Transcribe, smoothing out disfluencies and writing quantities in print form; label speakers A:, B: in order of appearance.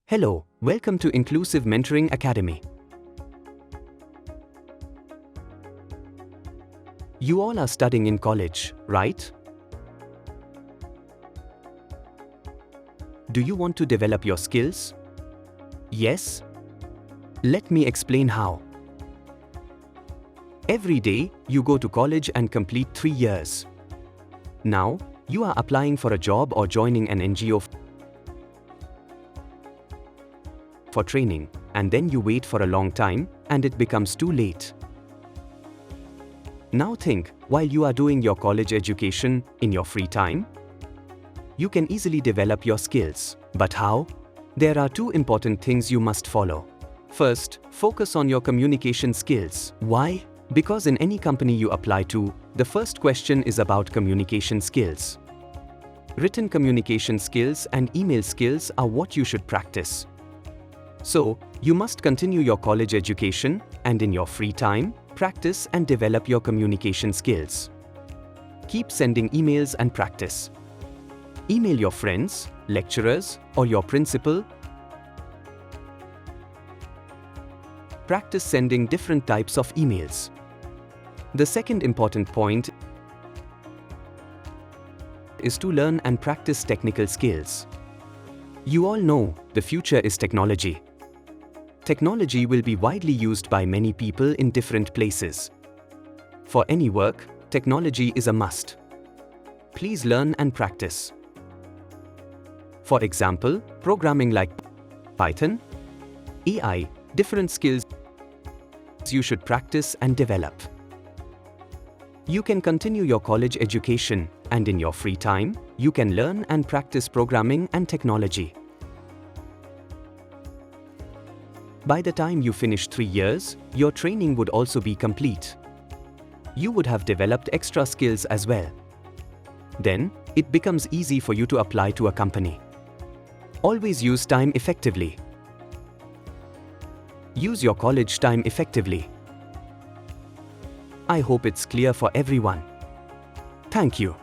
A: Hello, welcome to Inclusive Mentoring Academy. You all are studying in college, right? Do you want to develop your skills? Yes? Let me explain how. Every day, you go to college and complete 3 years. Now, you are applying for a job or joining an NGO for training, and then you wait for a long time, and it becomes too late. Now think, while you are doing your college education, in your free time, you can easily develop your skills. But how? There are 2 important things you must follow. First, focus on your communication skills. Why? Because in any company you apply to, the first question is about communication skills. Written communication skills and email skills are what you should practice. So, you must continue your college education, and in your free time, practice and develop your communication skills. Keep sending emails and practice. Email your friends, lecturers, or your principal. Practice sending different types of emails. The second important point is to learn and practice technical skills. You all know, the future is technology. Technology will be widely used by many people in different places. For any work, technology is a must. Please learn and practice. For example, programming like Python, AI, different skills you should practice and develop. You can continue your college education, and in your free time, you can learn and practice programming and technology. By the time you finish 3 years, your training would also be complete. You would have developed extra skills as well. Then, it becomes easy for you to apply to a company. Always use time effectively. Use your college time effectively. I hope it's clear for everyone. Thank you.